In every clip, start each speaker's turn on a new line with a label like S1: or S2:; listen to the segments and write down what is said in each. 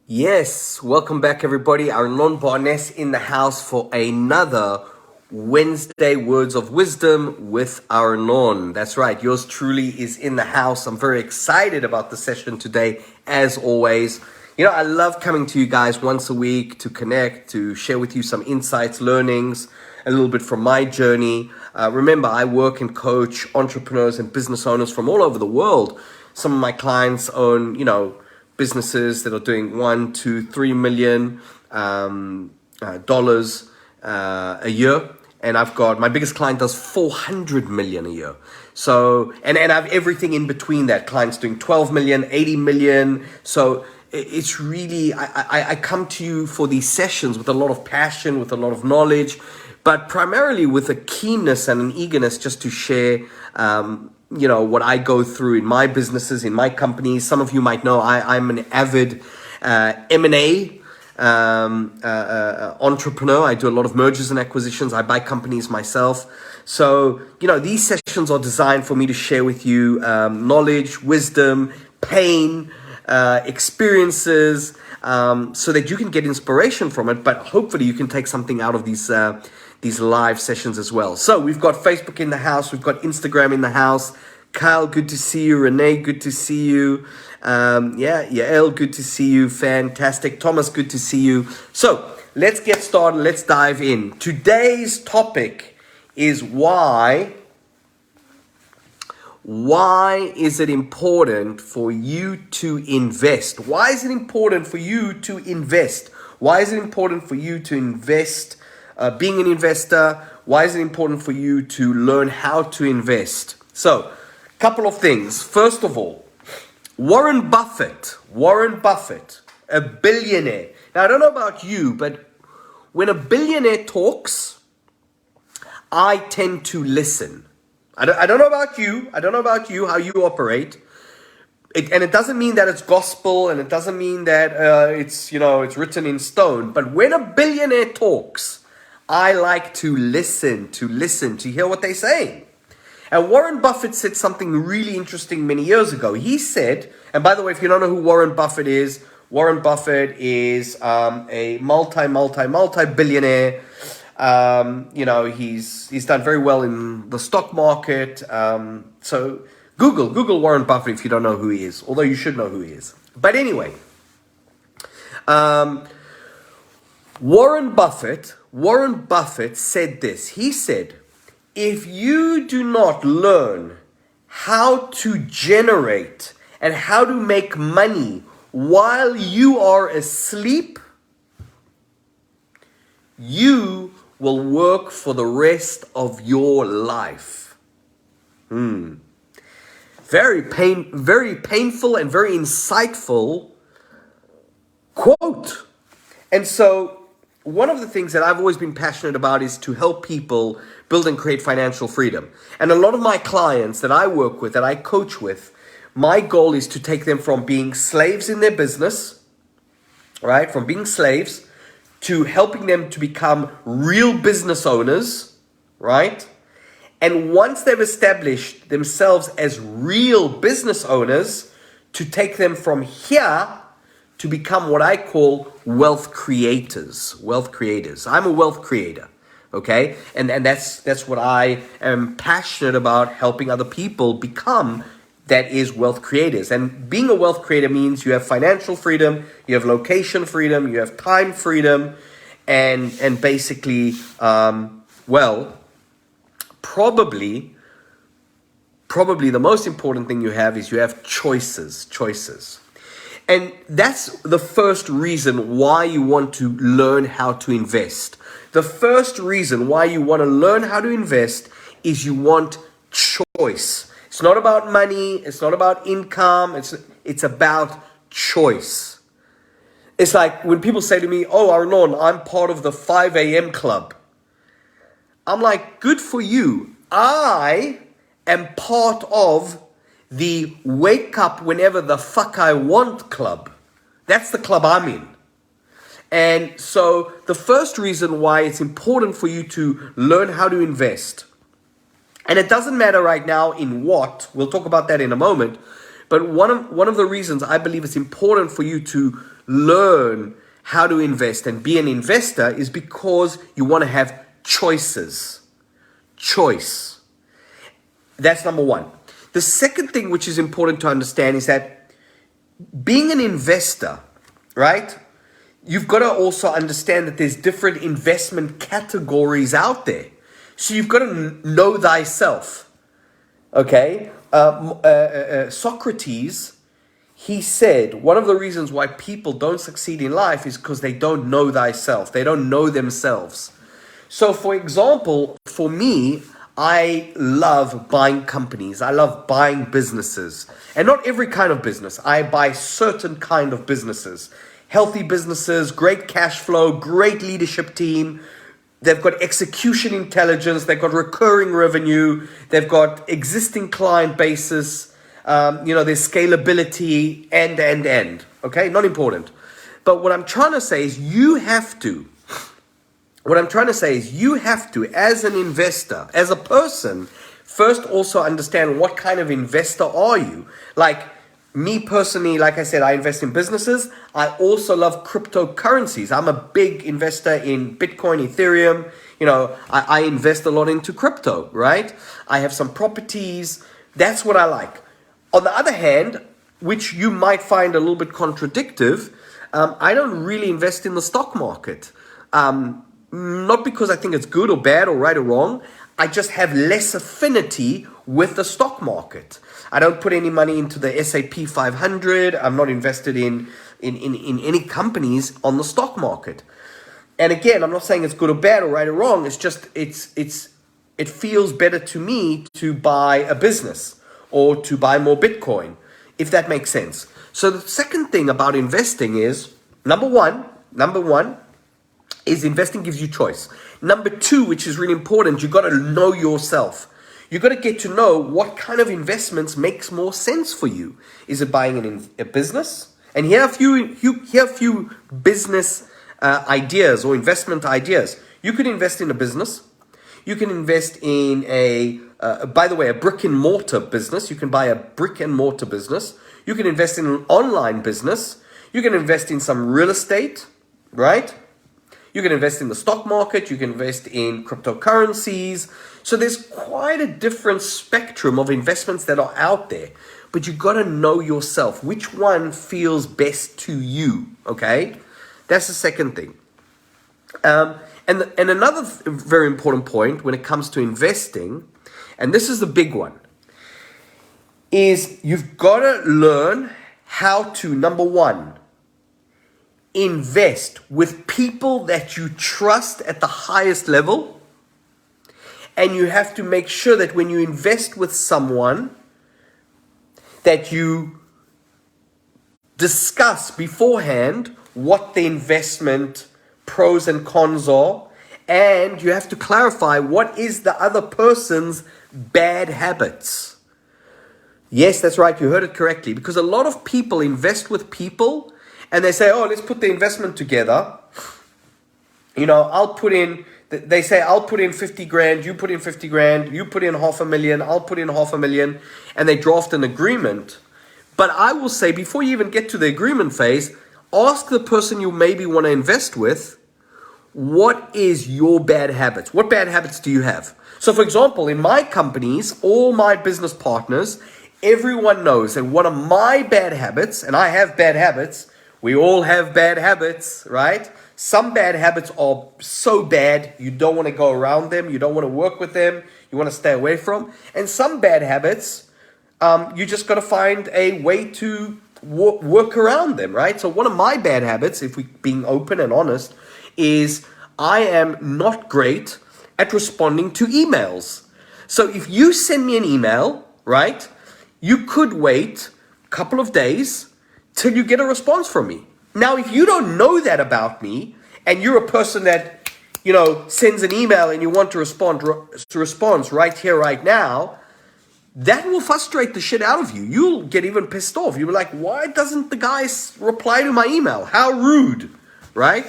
S1: Yes, welcome back everybody. Arnon in the house for another Wednesday Words of Wisdom with Arnon. That's right, yours truly is in the house. I'm very excited about the session today, as always. I love coming to you guys once a week to connect, to share with you some insights, learnings, a little bit from my journey. Remember, I work and coach entrepreneurs and business owners from all over the world. Some of my clients own, businesses that are doing 1, 2, 3 million dollars a year, and I've got my biggest client does 400 million a year. So and I have everything in between that. Clients doing 12 million, 80 million. So it's really I come to you for these sessions with a lot of passion, with a lot of knowledge, but primarily with a keenness and an eagerness just to share what I go through in my businesses, in my companies. Some of you might know I'm an avid M&A entrepreneur. I do a lot of mergers and acquisitions. I buy companies myself. So, these sessions are designed for me to share with you knowledge, wisdom, pain, experiences, so that you can get inspiration from it, but hopefully you can take something out of these live sessions as well. So we've got Facebook in the house, we've got Instagram in the house. Kyle, good to see you. Renee, good to see you. Yael, good to see you. Fantastic. Thomas, good to see you. So let's get started. Let's dive in. Today's topic is why is it important for you to invest? Why is it important for you to invest? Why is it important for you to invest? Being an investor, why is it important for you to learn how to invest? So, a couple of things. First of all, Warren Buffett, a billionaire. Now, I don't know about you, but when a billionaire talks, I tend to listen. I don't know about you. I don't know about you, how you operate. And it doesn't mean that it's gospel, and it doesn't mean that it's written in stone. But when a billionaire talks, I like to listen, to hear what they're saying. And Warren Buffett said something really interesting many years ago. He said, and by the way, if you don't know who Warren Buffett is a multi-billionaire. He's done very well in the stock market. So Google Warren Buffett if you don't know who he is, although you should know who he is. But anyway, Warren Buffett said this. He said, if you do not learn how to generate and how to make money while you are asleep, you will work for the rest of your life. Very painful and very insightful quote. And so one of the things that I've always been passionate about is to help people build and create financial freedom. And a lot of my clients that I work with, that I coach with, my goal is to take them from being slaves in their business, right? From being slaves to helping them to become real business owners, right? And once they've established themselves as real business owners, to take them from here to become what I call wealth creators. I'm a wealth creator, okay? And that's what I am passionate about, helping other people become, that is, wealth creators. And being a wealth creator means you have financial freedom, you have location freedom, you have time freedom, and basically, probably the most important thing you have is you have choices. And that's the first reason why you want to learn how to invest. The first reason why you want to learn how to invest is you want choice. It's not about money. It's not about income. It's about choice. It's like when people say to me, oh, Arnon, I'm part of the 5 a.m. club. I'm like, good for you. I am part of the wake up whenever the fuck I want club. That's the club I'm in. And so the first reason why it's important for you to learn how to invest, and it doesn't matter right now in what, we'll talk about that in a moment, But one of the reasons I believe it's important for you to learn how to invest and be an investor is because you want to have choices. Choice. That's number one. The second thing which is important to understand is that being an investor, right? You've got to also understand that there's different investment categories out there. So you've got to know thyself. Okay? Socrates, he said, one of the reasons why people don't succeed in life is because they don't know thyself. They don't know themselves. So, for example, for me, I love buying companies. I love buying businesses. And not every kind of business. I buy certain kind of businesses. Healthy businesses, great cash flow, great leadership team. They've got execution intelligence. They've got recurring revenue. They've got existing client bases. There's scalability and. Okay, not important. But what I'm trying to say is you have to, as an investor, as a person, first also understand what kind of investor are you. Like me personally, like I said, I invest in businesses. I also love cryptocurrencies. I'm a big investor in Bitcoin, Ethereum. I invest a lot into crypto, right? I have some properties. That's what I like. On the other hand, which you might find a little bit contradictory, I don't really invest in the stock market. Not because I think it's good or bad or right or wrong. I just have less affinity with the stock market. I don't put any money into the S&P 500. I'm not invested in any companies on the stock market. And again, I'm not saying it's good or bad or right or wrong. It's just it feels better to me to buy a business or to buy more Bitcoin, if that makes sense. So the second thing about investing is number one is investing gives you choice. Number two, which is really important, you got to know yourself. You got to get to know what kind of investments makes more sense for you. Is it buying a business? And here are a few business ideas or investment ideas. You could invest in a business. You can invest in a brick and mortar business. You can buy a brick and mortar business. You can invest in an online business. You can invest in some real estate, right? You can invest in the stock market. You can invest in cryptocurrencies. So there's quite a different spectrum of investments that are out there. But you got to know yourself. Which one feels best to you, okay? That's the second thing. And another very important point when it comes to investing, and this is the big one, is you've got to learn how to, number one, invest with people that you trust at the highest level. And you have to make sure that when you invest with someone, that you discuss beforehand what the investment pros and cons are. And you have to clarify what is the other person's bad habits. Yes, that's right. You heard it correctly. Because a lot of people invest with people and they say, oh, let's put the investment together. I'll put in 50 grand, you put in 50 grand, you put in $500,000, I'll put in $500,000, and they draft an agreement. But I will say, before you even get to the agreement phase, ask the person you maybe want to invest with, what is your bad habits? What bad habits do you have? So for example, in my companies, all my business partners, everyone knows that one of my bad habits, and I have bad habits, we all have bad habits, right? Some bad habits are so bad, you don't want to go around them, you don't want to work with them, you want to stay away from. And some bad habits, you just got to find a way to work around them, right? So one of my bad habits, if we're being open and honest, is I am not great at responding to emails. So if you send me an email, right, you could wait a couple of days till you get a response from me. Now, if you don't know that about me, and you're a person that, sends an email and you want to respond right here, right now, that will frustrate the shit out of you. You'll get even pissed off. You'll be like, why doesn't the guy reply to my email? How rude, right?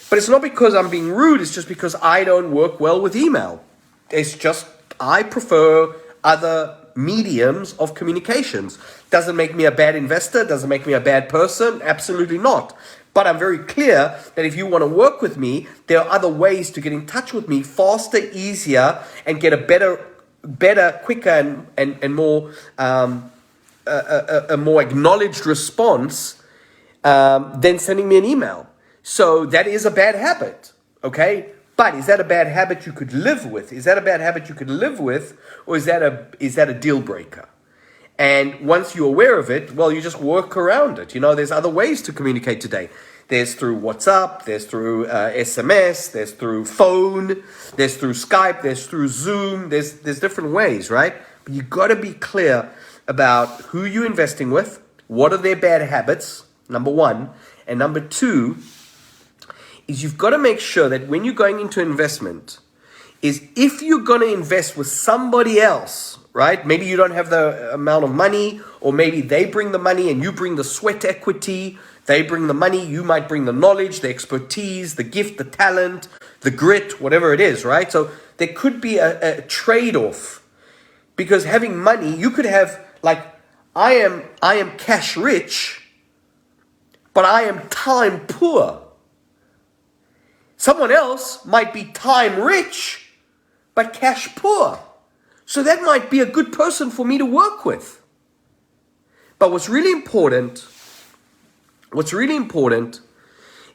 S1: But it's not because I'm being rude. It's just because I don't work well with email. It's just I prefer other mediums of communications. Doesn't make me a bad investor, doesn't make me a bad person, absolutely not. But I'm very clear that if you want to work with me, there are other ways to get in touch with me faster, easier, and get a better, quicker, and more a more acknowledged response than sending me an email. So that is a bad habit, okay? But is that a bad habit you could live with? Is that a bad habit you could live with, or is that a deal breaker? And once you're aware of it, well, you just work around it. There's other ways to communicate today. There's through WhatsApp, there's through SMS, there's through phone, there's through Skype, there's through Zoom. There's different ways, right? But you got to be clear about who you're investing with, what are their bad habits, number one, and number two is you've got to make sure that when you're going into investment, is if you're going to invest with somebody else, right? Maybe you don't have the amount of money, or maybe they bring the money and you bring the sweat equity. They bring the money, you might bring the knowledge, the expertise, the gift, the talent, the grit, whatever it is, right? So there could be a trade-off, because having money, you could have, like, I am cash rich, but I am time poor. Someone else might be time rich, but cash poor. So that might be a good person for me to work with. But what's really important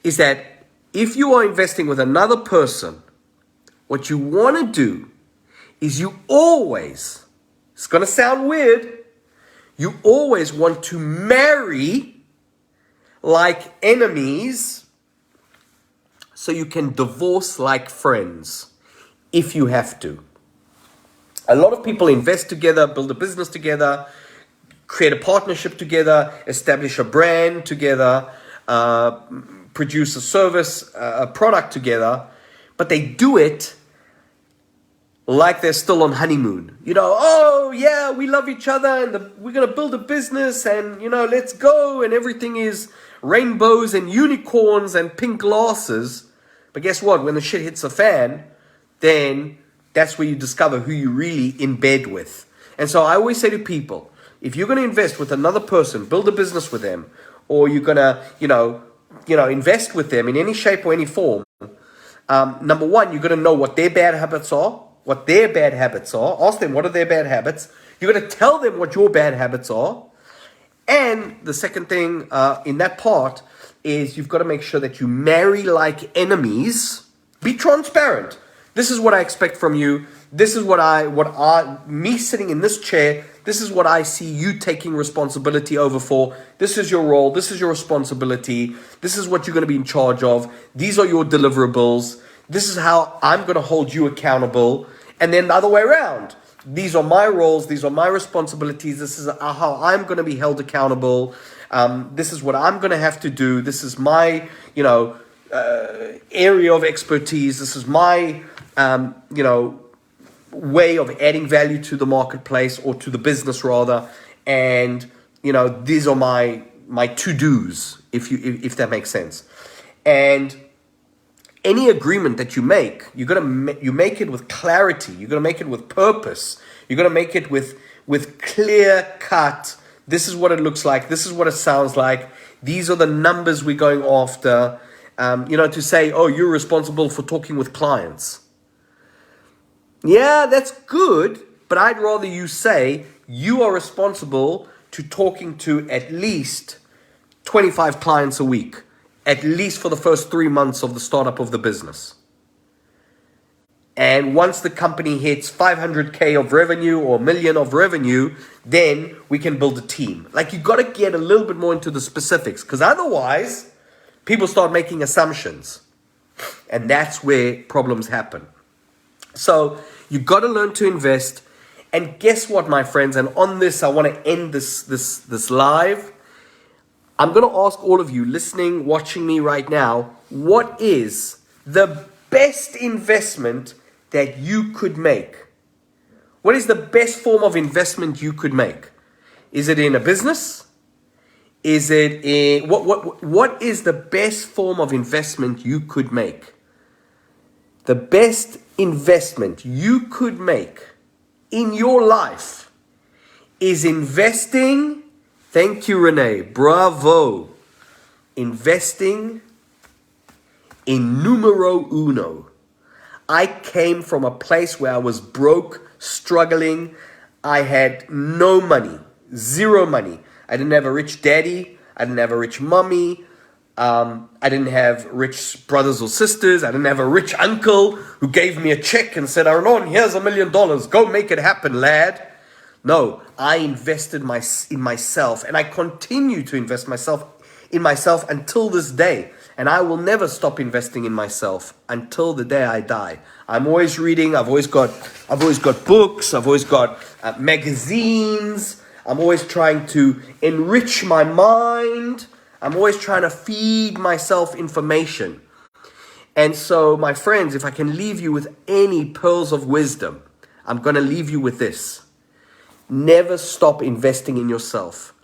S1: is that if you are investing with another person, what you want to do is you always, it's going to sound weird, you always want to marry like enemies so you can divorce like friends if you have to. A lot of people invest together, build a business together, create a partnership together, establish a brand together, produce a service, a product together, but they do it like they're still on honeymoon. Oh yeah, we love each other and we're going to build a business and, let's go, and everything is rainbows and unicorns and pink glasses. But guess what? When the shit hits the fan, then that's where you discover who you're really in bed with. And so I always say to people, if you're going to invest with another person, build a business with them, or you're going to, invest with them in any shape or any form, number one, you're going to know what their bad habits are, Ask them, what are their bad habits? You're going to tell them what your bad habits are. And the second thing in that part is you've got to make sure that you marry like enemies. Be transparent. This is what I expect from you. This is me sitting in this chair, this is what I see you taking responsibility over for. This is your role. This is your responsibility. This is what you're going to be in charge of. These are your deliverables. This is how I'm going to hold you accountable. And then the other way around. These are my roles. These are my responsibilities. This is how I'm going to be held accountable. This is what I'm going to have to do. This is my, area of expertise. This is my, way of adding value to the marketplace, or to the business rather. And, these are my to-dos, if that makes sense. And any agreement that you make, you make it with clarity. You're going to make it with purpose. You're going to make it with clear cut. This is what it looks like. This is what it sounds like. These are the numbers we're going after. To say, oh, you're responsible for talking with clients. Yeah, that's good. But I'd rather you say you are responsible to talking to at least 25 clients a week, at least for the first 3 months of the startup of the business. And once the company hits 500K of revenue or 1 million of revenue, then we can build a team. Like, you got to get a little bit more into the specifics, because otherwise people start making assumptions. And that's where problems happen. So you got to learn to invest. And guess what, my friends? And on this, I want to end this live. I'm going to ask all of you listening, watching me right now, what is the best investment that you could make? What is the best form of investment you could make? Is it in a business? Is it in what is the best form of investment you could make? The best investment you could make in your life is investing. Thank you, Renee. Bravo. Investing in numero uno. I came from a place where I was broke, struggling. I had no money, zero money. I didn't have a rich daddy. I didn't have a rich mommy. I didn't have rich brothers or sisters. I didn't have a rich uncle who gave me a check and said, Arnon, here's $1 million. Go make it happen, lad. No, I invested in myself, and I continue to invest in myself until this day. And I will never stop investing in myself until the day I die. I'm always reading. I've always got books. I've always got magazines. I'm always trying to enrich my mind. I'm always trying to feed myself information. And so, my friends, if I can leave you with any pearls of wisdom, I'm going to leave you with this. Never stop investing in yourself.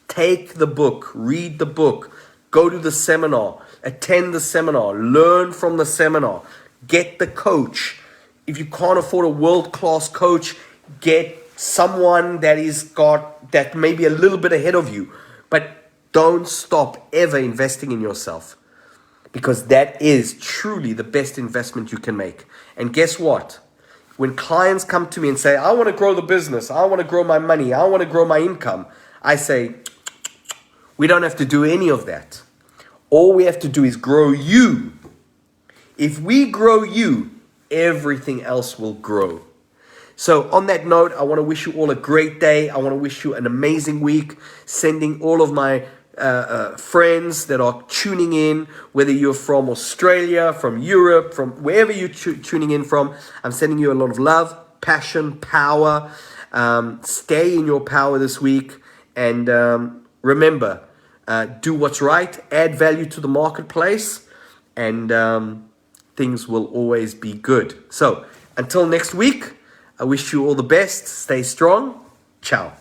S1: Take the book, read the book, go to the seminar, attend the seminar, learn from the seminar, get the coach. If you can't afford a world-class coach, get someone that may be a little bit ahead of you. But don't stop ever investing in yourself, because that is truly the best investment you can make. And guess what? When clients come to me and say, I want to grow the business, I want to grow my money, I want to grow my income, I say, we don't have to do any of that. All we have to do is grow you. If we grow you, everything else will grow. So on that note, I want to wish you all a great day. I want to wish you an amazing week. Sending all of my friends that are tuning in, whether you're from Australia, from Europe, from wherever you're tuning in from, I'm sending you a lot of love, passion, power. Stay in your power this week. And remember, do what's right, add value to the marketplace, and things will always be good. So until next week, I wish you all the best. Stay strong. Ciao.